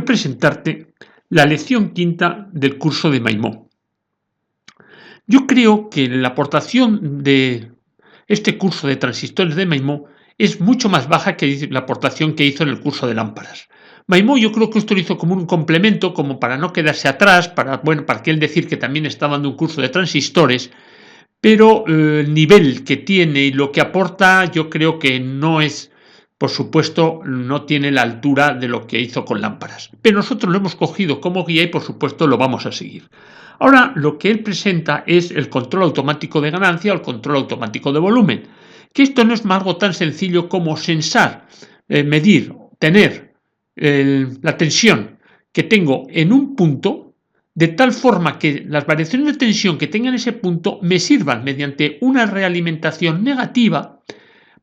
quiero presentarte la lección quinta del curso de Maimó. Yo creo que la aportación de este curso de transistores de Maimó es mucho más baja que la aportación que hizo en el curso de lámparas. Maimó yo creo que esto lo hizo como un complemento, como para no quedarse atrás, para que él decir que también está dando un curso de transistores, pero el nivel que tiene y lo que aporta yo creo que no es, por supuesto, no tiene la altura de lo que hizo con lámparas. Pero nosotros lo hemos cogido como guía y por supuesto lo vamos a seguir. Ahora lo que él presenta es el control automático de ganancia o el control automático de volumen, que esto no es algo tan sencillo como sensar, medir, tener la tensión que tengo en un punto, de tal forma que las variaciones de tensión que tenga en ese punto me sirvan mediante una realimentación negativa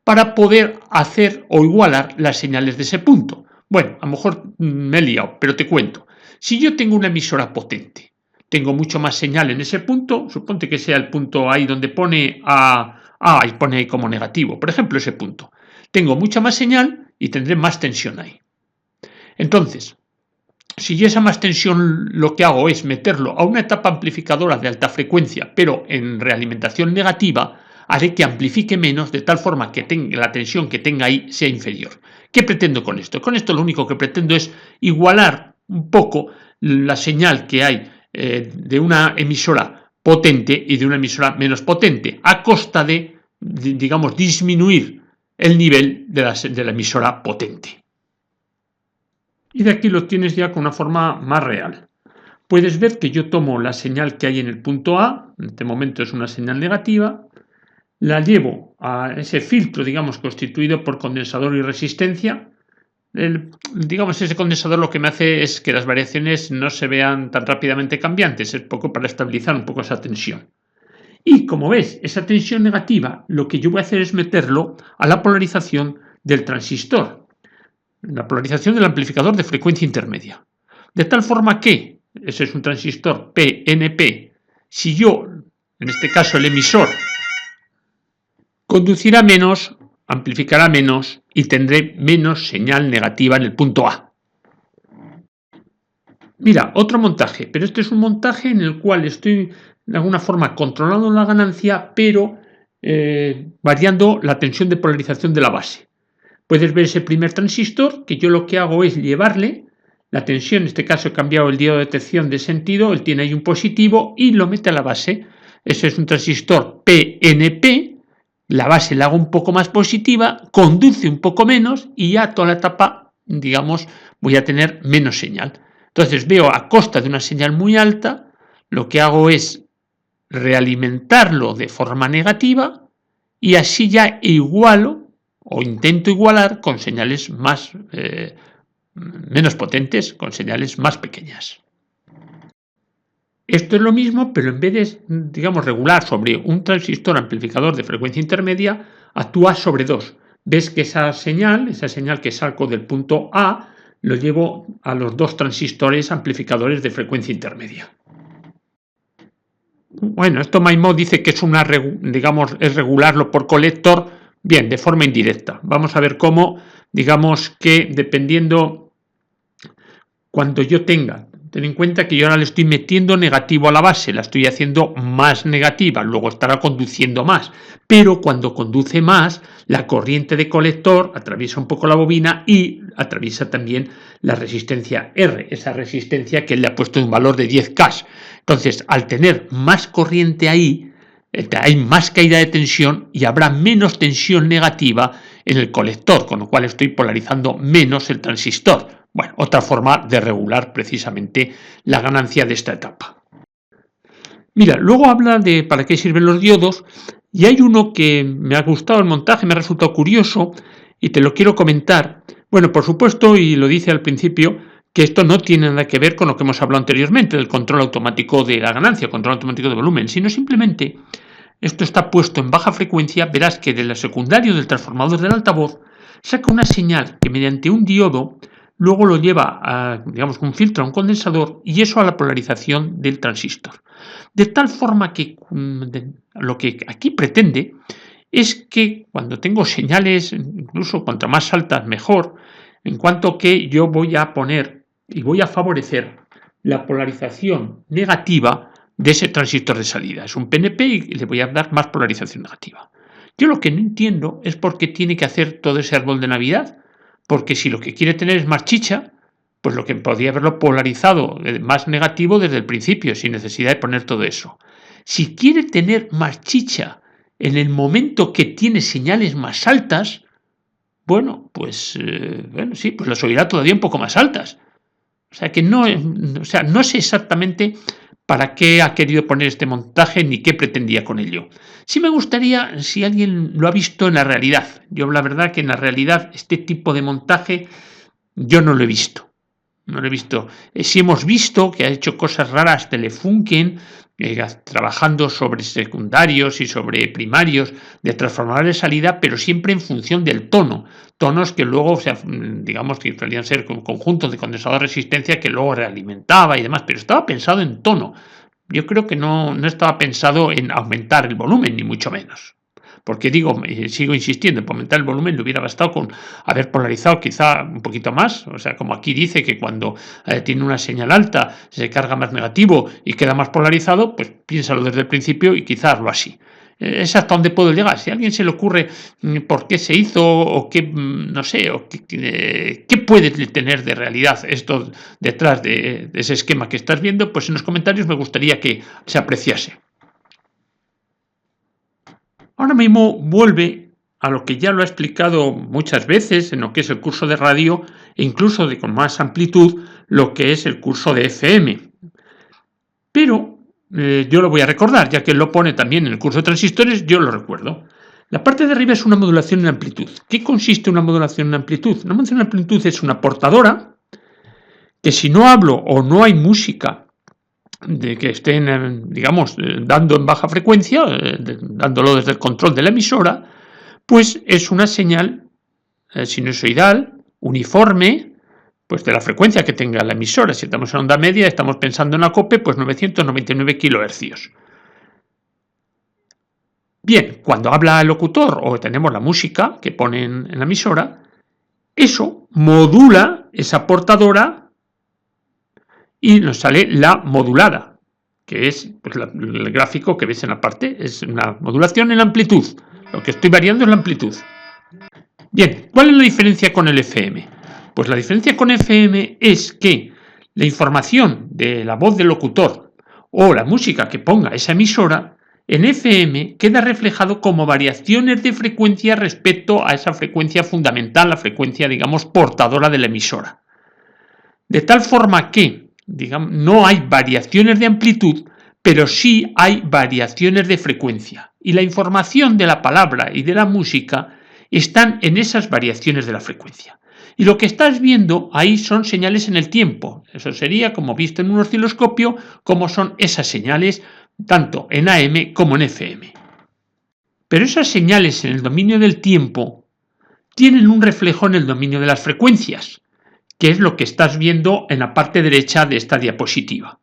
para poder hacer o igualar las señales de ese punto. Bueno, a lo mejor me he liado, pero te cuento. Si yo tengo una emisora potente, tengo mucho más señal en ese punto, suponte que sea el punto ahí donde pone A y pone ahí como negativo, por ejemplo ese punto. Tengo mucha más señal y tendré más tensión ahí. Entonces, si esa más tensión lo que hago es meterlo a una etapa amplificadora de alta frecuencia, pero en realimentación negativa, haré que amplifique menos de tal forma que la tensión que tenga ahí sea inferior. ¿Qué pretendo con esto? Con esto lo único que pretendo es igualar un poco la señal que hay de una emisora potente y de una emisora menos potente, a costa de digamos, disminuir el nivel de la emisora potente. Y de aquí lo tienes ya con una forma más real. Puedes ver que yo tomo la señal que hay en el punto A, en este momento es una señal negativa, la llevo a ese filtro, digamos, constituido por condensador y resistencia. Ese condensador lo que me hace es que las variaciones no se vean tan rápidamente cambiantes, es poco para estabilizar un poco esa tensión. Y como ves, esa tensión negativa, lo que yo voy a hacer es meterlo a la polarización del transistor, la polarización del amplificador de frecuencia intermedia. De tal forma que, ese es un transistor PNP, si yo, en este caso el emisor, conducirá menos, amplificará menos y tendré menos señal negativa en el punto A. Mira, otro montaje, pero este es un montaje en el cual estoy de alguna forma controlando la ganancia, pero variando la tensión de polarización de la base. Puedes ver ese primer transistor, que yo lo que hago es llevarle la tensión, en este caso he cambiado el diodo de detección de sentido, él tiene ahí un positivo y lo mete a la base. Ese es un transistor PNP, la base la hago un poco más positiva, conduce un poco menos y ya toda la etapa, digamos, voy a tener menos señal. Entonces veo a costa de una señal muy alta, lo que hago es realimentarlo de forma negativa y así ya igualo o intento igualar con señales menos potentes, con señales más pequeñas. Esto es lo mismo, pero en vez de, digamos, regular sobre un transistor amplificador de frecuencia intermedia, actúa sobre dos. Ves que esa señal que saco del punto A, lo llevo a los dos transistores amplificadores de frecuencia intermedia. Bueno, esto Maimó dice que es es regularlo por colector, bien, de forma indirecta. Vamos a ver cómo, digamos que dependiendo cuando yo tenga, ten en cuenta que yo ahora le estoy metiendo negativo a la base, la estoy haciendo más negativa, luego estará conduciendo más, pero cuando conduce más, la corriente de colector atraviesa un poco la bobina y atraviesa también la resistencia R, esa resistencia que él le ha puesto un valor de 10K. Entonces, al tener más corriente ahí, hay más caída de tensión y habrá menos tensión negativa en el colector, con lo cual estoy polarizando menos el transistor. Bueno, otra forma de regular precisamente la ganancia de esta etapa. Mira, luego habla de para qué sirven los diodos y hay uno que me ha gustado el montaje, me ha resultado curioso y te lo quiero comentar. Bueno, por supuesto, y lo dice al principio, que esto no tiene nada que ver con lo que hemos hablado anteriormente, del control automático de la ganancia, control automático de volumen, sino simplemente esto está puesto en baja frecuencia, verás que del secundario del transformador del altavoz saca una señal que mediante un diodo luego lo lleva a, digamos, un filtro, a un condensador y eso a la polarización del transistor. De tal forma que lo que aquí pretende es que cuando tengo señales, incluso cuanto más altas mejor, en cuanto que yo voy a poner y voy a favorecer la polarización negativa de ese transistor de salida. Es un PNP y le voy a dar más polarización negativa. Yo lo que no entiendo es por qué tiene que hacer todo ese árbol de Navidad, porque si lo que quiere tener es más chicha, pues lo que podría haberlo polarizado más negativo desde el principio, sin necesidad de poner todo eso. Si quiere tener más chicha en el momento que tiene señales más altas, bueno, pues sí, pues las oirá todavía un poco más altas. O sea que no sé exactamente para qué ha querido poner este montaje ni qué pretendía con ello. Sí me gustaría si alguien lo ha visto en la realidad. Yo la verdad que en la realidad este tipo de montaje yo no lo he visto. No lo he visto. Sí hemos visto que ha hecho cosas raras Telefunken, trabajando sobre secundarios y sobre primarios de transformadores de salida, pero siempre en función del tono. Tonos que luego, digamos que solían ser conjuntos de condensador de resistencia que luego realimentaba y demás, pero estaba pensado en tono. Yo creo que no estaba pensado en aumentar el volumen, ni mucho menos. Porque sigo insistiendo, en aumentar el volumen le hubiera bastado con haber polarizado quizá un poquito más. O sea, como aquí dice que cuando tiene una señal alta se carga más negativo y queda más polarizado, pues piénsalo desde el principio y quizá hazlo así. Es hasta donde puedo llegar. Si a alguien se le ocurre por qué se hizo o qué, no sé, o qué puede tener de realidad esto detrás de ese esquema que estás viendo, pues en los comentarios me gustaría que se apreciase. Ahora mismo vuelve a lo que ya lo he explicado muchas veces en lo que es el curso de radio e incluso con más amplitud lo que es el curso de FM. Pero yo lo voy a recordar, ya que lo pone también en el curso de transistores, yo lo recuerdo. La parte de arriba es una modulación en amplitud. ¿Qué consiste una modulación en amplitud? Una modulación en amplitud es una portadora que si no hablo o no hay música de que estén, digamos, dando en baja frecuencia, dándolo desde el control de la emisora, pues es una señal sinusoidal, uniforme, pues de la frecuencia que tenga la emisora. Si estamos en onda media, estamos pensando en la COPE, pues 999 kHz. Bien, cuando habla el locutor o tenemos la música que ponen en la emisora, eso modula esa portadora y nos sale la modulada, que es pues, el gráfico que ves en la parte, es una modulación en amplitud. Lo que estoy variando es la amplitud. Bien, ¿cuál es la diferencia con el FM? Pues la diferencia con FM es que la información de la voz del locutor o la música que ponga esa emisora, en FM queda reflejado como variaciones de frecuencia respecto a esa frecuencia fundamental, la frecuencia, digamos, portadora de la emisora. De tal forma que, digamos, no hay variaciones de amplitud, pero sí hay variaciones de frecuencia. Y la información de la palabra y de la música están en esas variaciones de la frecuencia. Y lo que estás viendo ahí son señales en el tiempo. Eso sería, como visto en un osciloscopio, como son esas señales tanto en AM como en FM. Pero esas señales en el dominio del tiempo tienen un reflejo en el dominio de las frecuencias, que es lo que estás viendo en la parte derecha de esta diapositiva.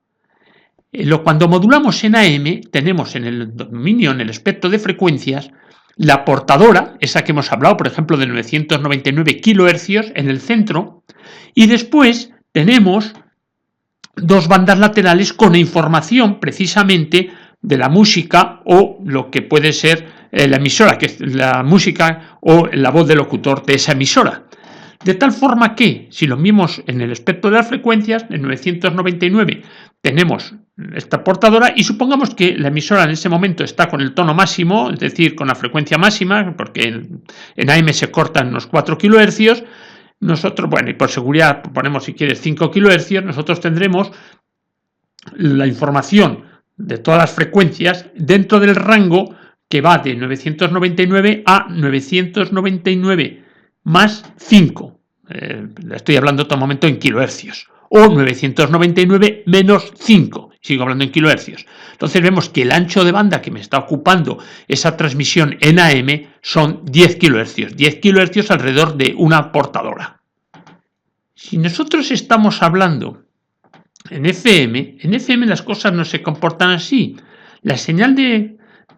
Cuando modulamos en AM, tenemos en el dominio, en el espectro de frecuencias, la portadora, esa que hemos hablado, por ejemplo, de 999 kHz en el centro, y después tenemos dos bandas laterales con información precisamente de la música o lo que puede ser la emisora, que es la música o la voz del locutor de esa emisora. De tal forma que, si lo vimos en el espectro de las frecuencias, en 999 tenemos esta portadora y supongamos que la emisora en ese momento está con el tono máximo, es decir, con la frecuencia máxima, porque en AM se cortan unos 4 kHz, nosotros, bueno, y por seguridad ponemos si quieres 5 kHz, nosotros tendremos la información de todas las frecuencias dentro del rango que va de 999 a 999 más 5. Estoy hablando en todo momento en kilohercios. O 999 menos 5. Sigo hablando en kilohercios. Entonces vemos que el ancho de banda que me está ocupando esa transmisión en AM son 10 kilohercios. 10 kilohercios alrededor de una portadora. Si nosotros estamos hablando en FM las cosas no se comportan así. La señal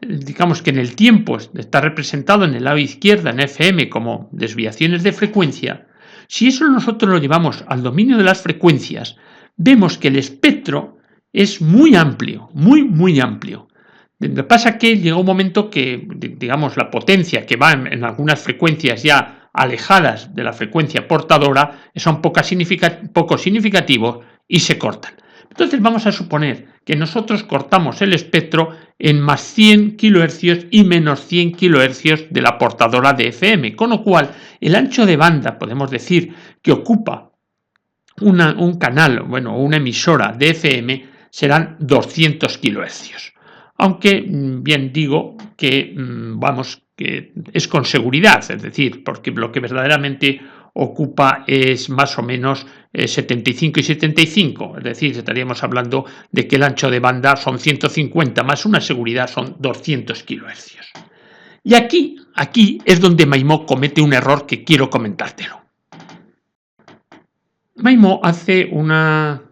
digamos que en el tiempo está representado en el lado izquierda en FM como desviaciones de frecuencia. Si eso nosotros lo llevamos al dominio de las frecuencias, vemos que el espectro es muy amplio, muy amplio. Lo que pasa es que llega un momento que, digamos, la potencia que va en algunas frecuencias ya alejadas de la frecuencia portadora son poco significativos y se cortan. Entonces vamos a suponer que nosotros cortamos el espectro en más 100 kHz y menos 100 kHz de la portadora de FM, con lo cual el ancho de banda, podemos decir, que ocupa un canal, una emisora de FM serán 200 kHz. Aunque bien digo que, que es con seguridad, es decir, porque lo que verdaderamente ocupa es más o menos 75 y 75, es decir, estaríamos hablando de que el ancho de banda son 150 más una seguridad son 200 kHz. Y aquí es donde Maimó comete un error que quiero comentártelo. Maimó hace una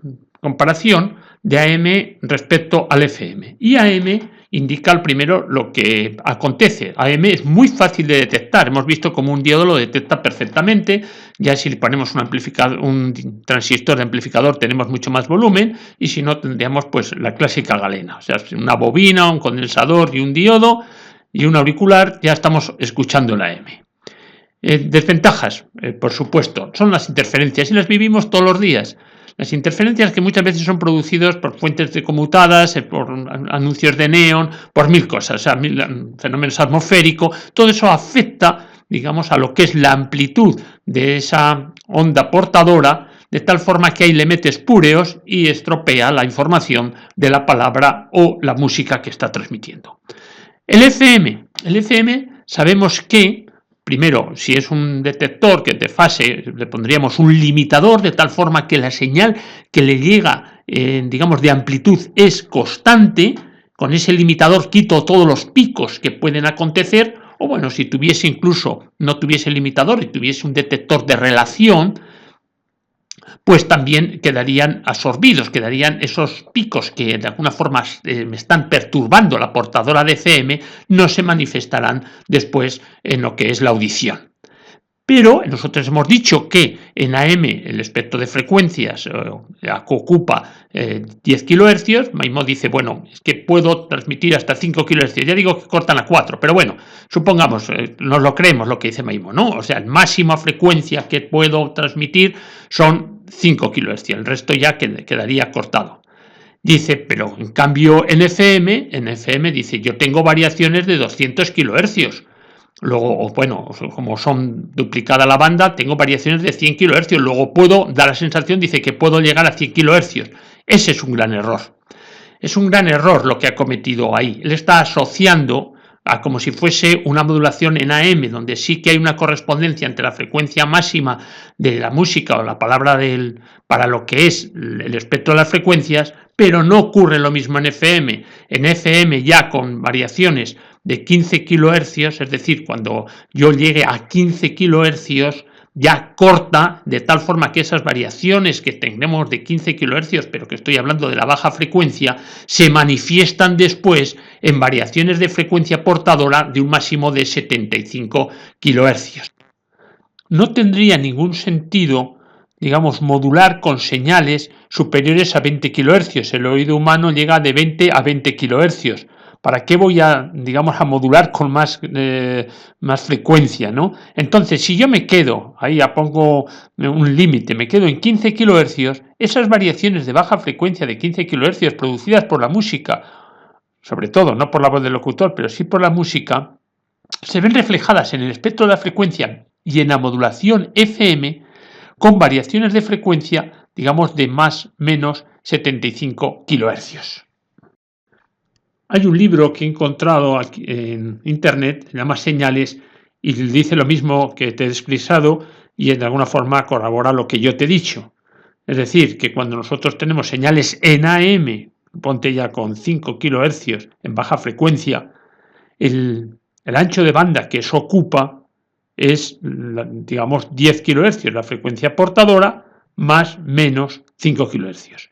comparación de AM respecto al FM y AM indica primero lo que acontece. AM es muy fácil de detectar, hemos visto cómo un diodo lo detecta perfectamente, ya si le ponemos un transistor de amplificador tenemos mucho más volumen y si no tendríamos pues la clásica galena, o sea, una bobina, un condensador y un diodo y un auricular, ya estamos escuchando la AM. Desventajas, por supuesto, son las interferencias y las vivimos todos los días. Las interferencias que muchas veces son producidas por fuentes de conmutadas, por anuncios de neón, por mil cosas, o sea, fenómenos atmosféricos, todo eso afecta, digamos, a lo que es la amplitud de esa onda portadora, de tal forma que ahí le metes pureos y estropea la información de la palabra o la música que está transmitiendo. El FM sabemos que primero, si es un detector que de fase, le pondríamos un limitador de tal forma que la señal que le llega, digamos, de amplitud es constante. Con ese limitador quito todos los picos que pueden acontecer. O bueno, si tuviese incluso, no tuviese limitador y tuviese un detector de relación, pues también quedarían absorbidos, quedarían esos picos que de alguna forma me están perturbando la portadora de FM, no se manifestarán después en lo que es la audición. Pero nosotros hemos dicho que en AM el espectro de frecuencias ocupa 10 kHz, Maimó dice, bueno, es que puedo transmitir hasta 5 kHz, ya digo que cortan a 4, pero bueno, supongamos, nos lo creemos lo que dice Maimó, ¿no? O sea, la máxima frecuencia que puedo transmitir son 5 kHz, el resto ya quedaría cortado. Dice, pero en cambio en FM dice, yo tengo variaciones de 200 kHz. Luego, bueno, como son duplicada la banda, tengo variaciones de 100 kHz. Luego da la sensación, dice que puedo llegar a 100 kHz. Ese es un gran error. Es un gran error lo que ha cometido ahí. Él está asociando a como si fuese una modulación en AM, donde sí que hay una correspondencia entre la frecuencia máxima de la música o la palabra para lo que es el espectro de las frecuencias, pero no ocurre lo mismo en FM. En FM ya con variaciones de 15 kHz, es decir, cuando yo llegue a 15 kHz, ya corta, de tal forma que esas variaciones que tenemos de 15 kHz, pero que estoy hablando de la baja frecuencia, se manifiestan después en variaciones de frecuencia portadora de un máximo de 75 kHz. No tendría ningún sentido, digamos, modular con señales superiores a 20 kHz. El oído humano llega de 20 a 20 kHz. ¿Para qué voy a modular con más frecuencia, ¿no? Entonces, si yo me quedo, ahí ya pongo un límite, me quedo en 15 kHz, esas variaciones de baja frecuencia de 15 kHz producidas por la música, sobre todo, no por la voz del locutor, pero sí por la música, se ven reflejadas en el espectro de la frecuencia y en la modulación FM con variaciones de frecuencia, digamos, de más o menos 75 kHz. Hay un libro que he encontrado aquí en internet, se llama Señales, y dice lo mismo que te he expresado y de alguna forma corrobora lo que yo te he dicho. Es decir, que cuando nosotros tenemos señales en AM, ponte ya con 5 kHz en baja frecuencia, el ancho de banda que eso ocupa es, digamos, 10 kHz, la frecuencia portadora, más menos 5 kHz.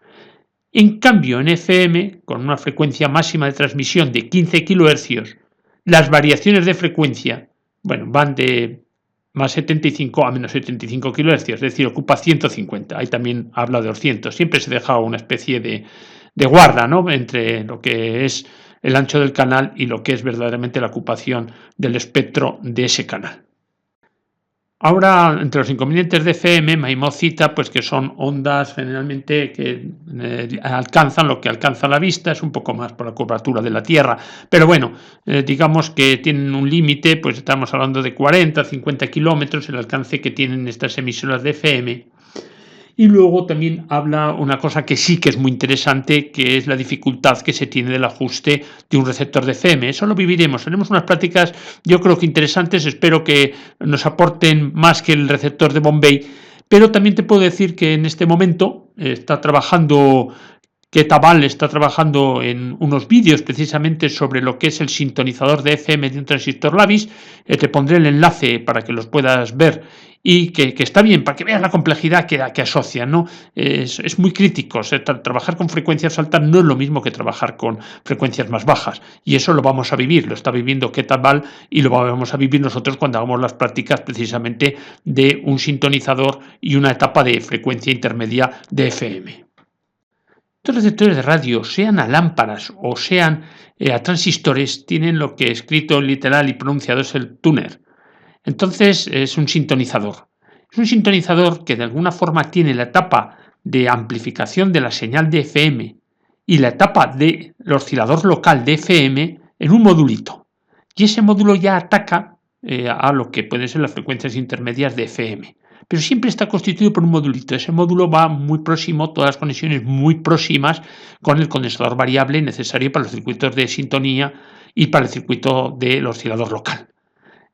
En cambio, en FM, con una frecuencia máxima de transmisión de 15 kHz, las variaciones de frecuencia, van de más 75 a menos 75 kHz, es decir, ocupa 150. Ahí también habla de 200. Siempre se deja una especie de guarda, ¿no?, entre lo que es el ancho del canal y lo que es verdaderamente la ocupación del espectro de ese canal. Ahora, entre los inconvenientes de FM, MAIMO cita pues, que son ondas generalmente que alcanzan lo que alcanza la vista, es un poco más por la curvatura de la Tierra, pero bueno, digamos que tienen un límite, pues estamos hablando de 40, 50 kilómetros, el alcance que tienen estas emisoras de FM. Y luego también habla una cosa que sí que es muy interesante, que es la dificultad que se tiene del ajuste de un receptor de FM. Eso lo viviremos. Tenemos unas prácticas, yo creo que interesantes, espero que nos aporten más que el receptor de Bombay, pero también te puedo decir que en este momento está trabajando, que Tabal está trabajando en unos vídeos precisamente sobre lo que es el sintonizador de FM de un transistor Lavis. Te pondré el enlace para que los puedas ver y que está bien, para que veas la complejidad que asocian, ¿no? Es muy crítico. O sea, trabajar con frecuencias altas no es lo mismo que trabajar con frecuencias más bajas. Y eso lo vamos a vivir, lo está viviendo Ketabal y lo vamos a vivir nosotros cuando hagamos las prácticas precisamente de un sintonizador y una etapa de frecuencia intermedia de FM. Estos receptores de radio, sean a lámparas o sean a transistores, tienen lo que escrito literal y pronunciado es el tuner. Entonces es un sintonizador. Es un sintonizador que de alguna forma tiene la etapa de amplificación de la señal de FM y la etapa del oscilador local de FM en un modulito. Y ese módulo ya ataca a lo que pueden ser las frecuencias intermedias de FM. Pero siempre está constituido por un modulito. Ese módulo va muy próximo, todas las conexiones muy próximas con el condensador variable necesario para los circuitos de sintonía y para el circuito del oscilador local.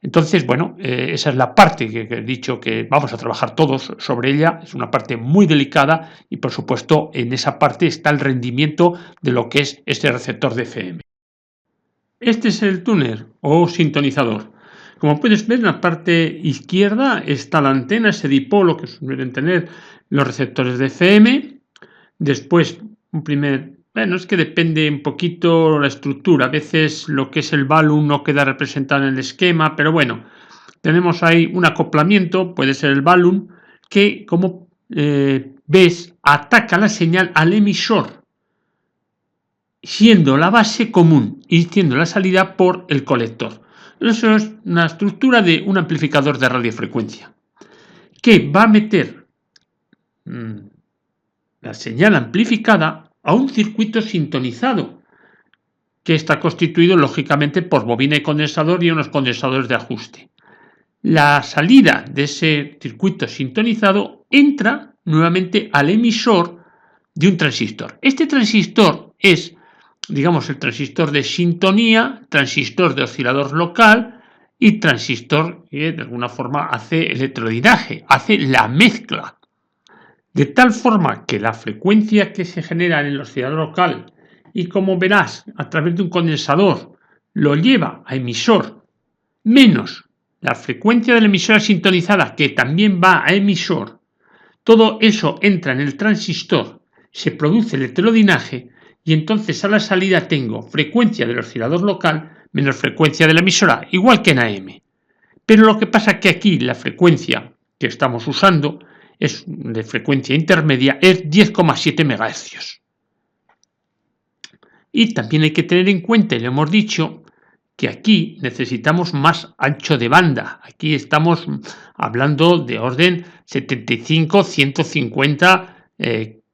Entonces, bueno, esa es la parte que he dicho que vamos a trabajar todos sobre ella. Es una parte muy delicada y, por supuesto, en esa parte está el rendimiento de lo que es este receptor de FM. Este es el tuner o sintonizador. Como puedes ver, en la parte izquierda está la antena, ese dipolo que suelen tener los receptores de FM. Después, bueno, es que depende un poquito la estructura. A veces lo que es el balun no queda representado en el esquema, pero bueno, tenemos ahí un acoplamiento, puede ser el balun, que como ves, ataca la señal al emisor, siendo la base común y siendo la salida por el colector. Eso es una estructura de un amplificador de radiofrecuencia que va a meter la señal amplificada a un circuito sintonizado que está constituido lógicamente por bobina y condensador y unos condensadores de ajuste. La salida de ese circuito sintonizado entra nuevamente al emisor de un transistor. Este transistor es, digamos, el transistor de sintonía, transistor de oscilador local y transistor que de alguna forma hace electrodinaje, hace la mezcla. De tal forma que la frecuencia que se genera en el oscilador local y, como verás, a través de un condensador lo lleva a emisor menos la frecuencia de la emisora sintonizada que también va a emisor, todo eso entra en el transistor, se produce el electrodinaje y entonces a la salida tengo frecuencia del oscilador local menos frecuencia de la emisora, igual que en AM. Pero lo que pasa es que aquí la frecuencia que estamos usando es de frecuencia intermedia, es 10,7 MHz. Y también hay que tener en cuenta, y lo hemos dicho, que aquí necesitamos más ancho de banda. Aquí estamos hablando de orden 75-150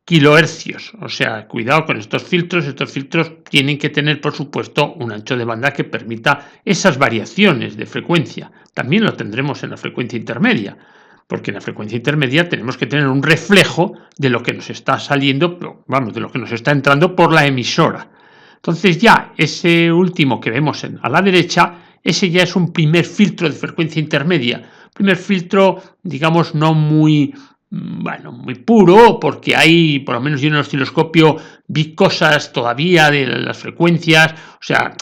kilohercios. O sea, cuidado con estos filtros. Estos filtros tienen que tener, por supuesto, un ancho de banda que permita esas variaciones de frecuencia. También lo tendremos en la frecuencia intermedia, porque en la frecuencia intermedia tenemos que tener un reflejo de lo que nos está saliendo, vamos, de lo que nos está entrando por la emisora. Entonces ya ese último que vemos a la derecha, ese ya es un primer filtro de frecuencia intermedia. Primer filtro, digamos, no muy, muy puro, porque hay, por lo menos yo en el osciloscopio vi cosas todavía de las frecuencias, o sea,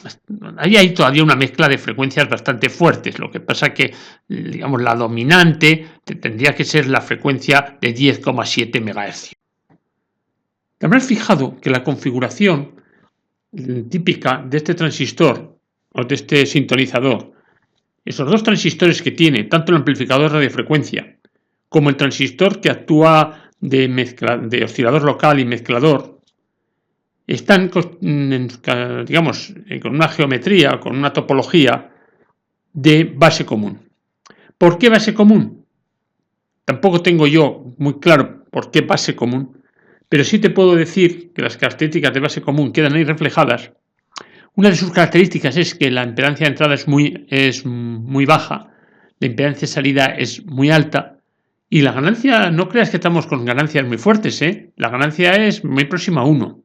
ahí hay todavía una mezcla de frecuencias bastante fuertes. Lo que pasa que, digamos, la dominante tendría que ser la frecuencia de 10,7 MHz. Te habrás fijado que la configuración típica de este transistor o de este sintonizador Esos dos transistores que tiene, tanto el amplificador de radiofrecuencia como el transistor que actúa de oscilador local y mezclador, están, digamos, con una geometría, con una topología de base común. ¿Por qué base común? Tampoco tengo yo muy claro por qué base común, pero sí te puedo decir que las características de base común quedan ahí reflejadas. Una de sus características es que la impedancia de entrada es muy baja, la impedancia de salida es muy alta y la ganancia, no creas que estamos con ganancias muy fuertes, la ganancia es muy próxima a 1.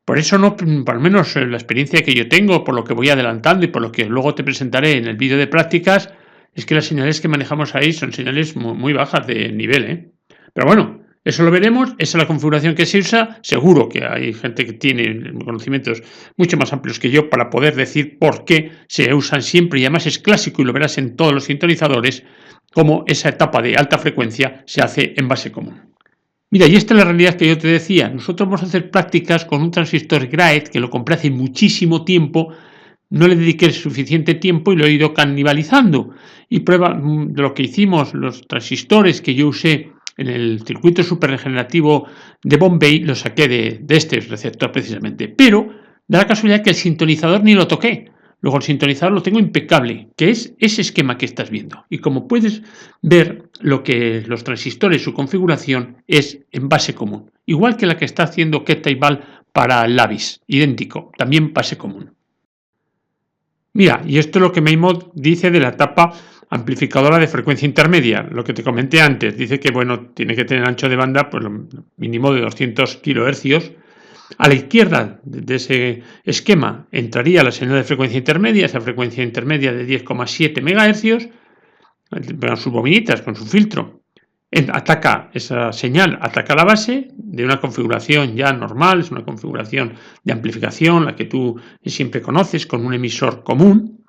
Por eso, no, por lo menos la experiencia que yo tengo, por lo que voy adelantando y por lo que luego te presentaré en el vídeo de prácticas, es que las señales que manejamos ahí son señales muy bajas de nivel. Pero bueno, eso lo veremos, esa es la configuración que se usa. Seguro que hay gente que tiene conocimientos mucho más amplios que yo para poder decir por qué se usan siempre, y además es clásico y lo verás en todos los sintonizadores, cómo esa etapa de alta frecuencia se hace en base común. Mira, y esta es la realidad que yo te decía. Nosotros vamos a hacer prácticas con un transistor Graet que lo compré hace muchísimo tiempo, no le dediqué suficiente tiempo y lo he ido canibalizando. Y prueba de lo que hicimos, los transistores que yo usé en el circuito superregenerativo de Bombay, los saqué de este receptor precisamente. Pero da la casualidad que el sintonizador ni lo toqué. Luego el sintonizador lo tengo impecable, que es ese esquema que estás viendo. Y como puedes ver, lo que los transistores, su configuración es en base común. Igual que la que está haciendo Ketaival para Lavis, idéntico, también base común. Mira, y esto es lo que Maimod dice de la etapa amplificadora de frecuencia intermedia, lo que te comenté antes. Dice que, bueno, tiene que tener ancho de banda, pues lo mínimo de 200 kHz. A la izquierda de ese esquema entraría la señal de frecuencia intermedia, esa frecuencia intermedia de 10,7 MHz, con sus bobinitas, con su filtro. Ataca esa señal, ataca la base de una configuración ya normal, es una configuración de amplificación, la que tú siempre conoces, con un emisor común.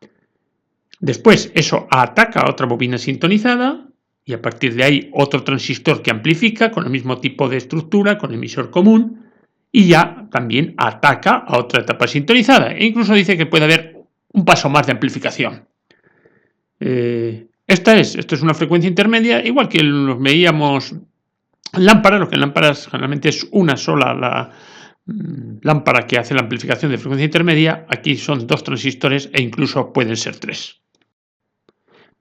Después eso ataca a otra bobina sintonizada y a partir de ahí otro transistor que amplifica con el mismo tipo de estructura, con emisor común, y ya también ataca a otra etapa sintonizada e incluso dice que puede haber un paso más de amplificación. Esto es una frecuencia intermedia, igual que lo veíamos en lámparas, lo que en lámparas generalmente es una sola la lámpara que hace la amplificación de frecuencia intermedia, aquí son dos transistores e incluso pueden ser tres.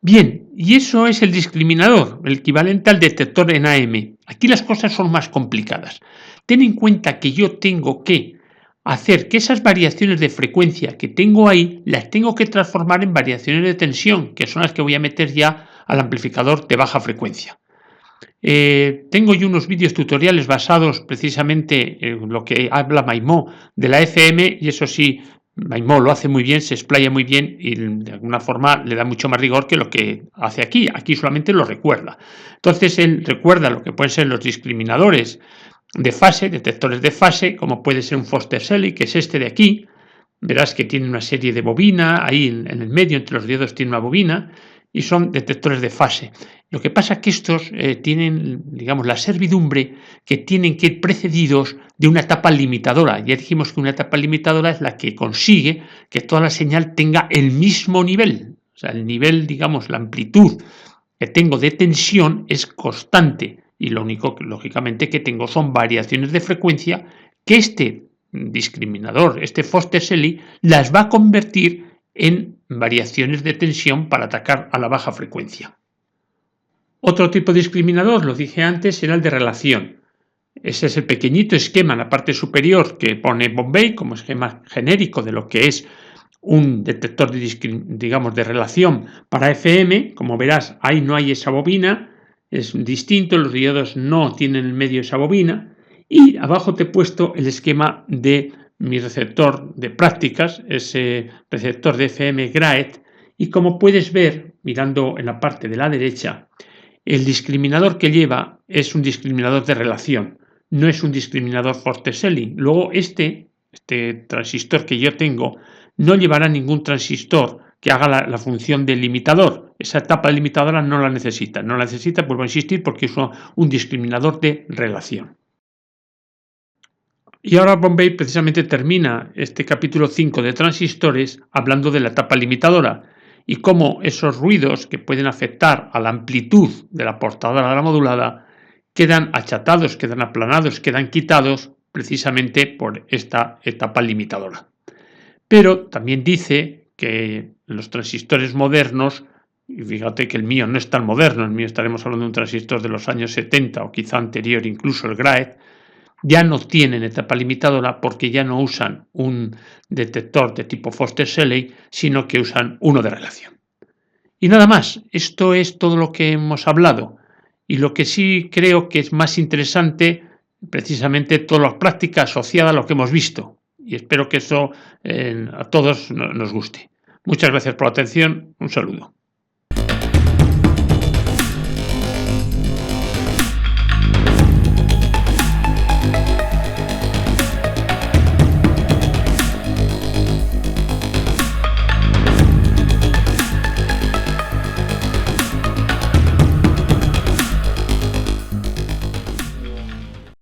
Bien, y eso es el discriminador, el equivalente al detector en AM. Aquí las cosas son más complicadas. Ten en cuenta que yo tengo que hacer que esas variaciones de frecuencia que tengo ahí, las tengo que transformar en variaciones de tensión, que son las que voy a meter ya al amplificador de baja frecuencia. Tengo yo unos vídeos tutoriales basados precisamente en lo que habla Maimó de la FM, y eso sí, Maimó lo hace muy bien, se explaya muy bien y de alguna forma le da mucho más rigor que lo que hace aquí. Aquí solamente lo recuerda. Entonces él recuerda lo que pueden ser los discriminadores de fase, detectores de fase, como puede ser un Foster-Selig, que es este de aquí. Verás que tiene una serie de bobina, ahí en el medio, entre los dedos tiene una bobina, y son detectores de fase. Lo que pasa es que estos tienen, digamos, la servidumbre que tienen que ir precedidos de una etapa limitadora. Ya dijimos que una etapa limitadora es la que consigue que toda la señal tenga el mismo nivel. O sea, el nivel, digamos, la amplitud que tengo de tensión es constante. Y lo único que, lógicamente, que tengo son variaciones de frecuencia que este discriminador, este Foster-Selig, las va a convertir en variaciones de tensión para atacar a la baja frecuencia. Otro tipo de discriminador, lo dije antes, era el de relación. Ese es el pequeñito esquema en la parte superior que pone Bombay como esquema genérico de lo que es un detector de relación para FM. Como verás, ahí no hay esa bobina, es distinto, los diodos no tienen en medio esa bobina. Y abajo te he puesto el esquema de mi receptor de prácticas, ese receptor de FM Graet, y como puedes ver, mirando en la parte de la derecha, el discriminador que lleva es un discriminador de relación, no es un discriminador Foster-Selig. Luego este transistor que yo tengo no llevará ningún transistor que haga la función del limitador. Esa etapa limitadora no la necesita, vuelvo a insistir, porque es un discriminador de relación. Y ahora Bombay precisamente termina este capítulo 5 de transistores hablando de la etapa limitadora. y cómo esos ruidos que pueden afectar a la amplitud de la portadora de la modulada quedan achatados, quedan aplanados, quedan quitados precisamente por esta etapa limitadora. Pero también dice que los transistores modernos, y fíjate que el mío no es tan moderno, el mío estaremos hablando de un transistor de los años 70 o quizá anterior, incluso el Graet, ya no tienen etapa limitadora porque ya no usan un detector de tipo Foster-Shelley, sino que usan uno de relación. Y nada más, esto es todo lo que hemos hablado. Y lo que sí creo que es más interesante, precisamente toda la práctica asociada a lo que hemos visto. Y espero que eso a todos nos guste. Muchas gracias por la atención. Un saludo.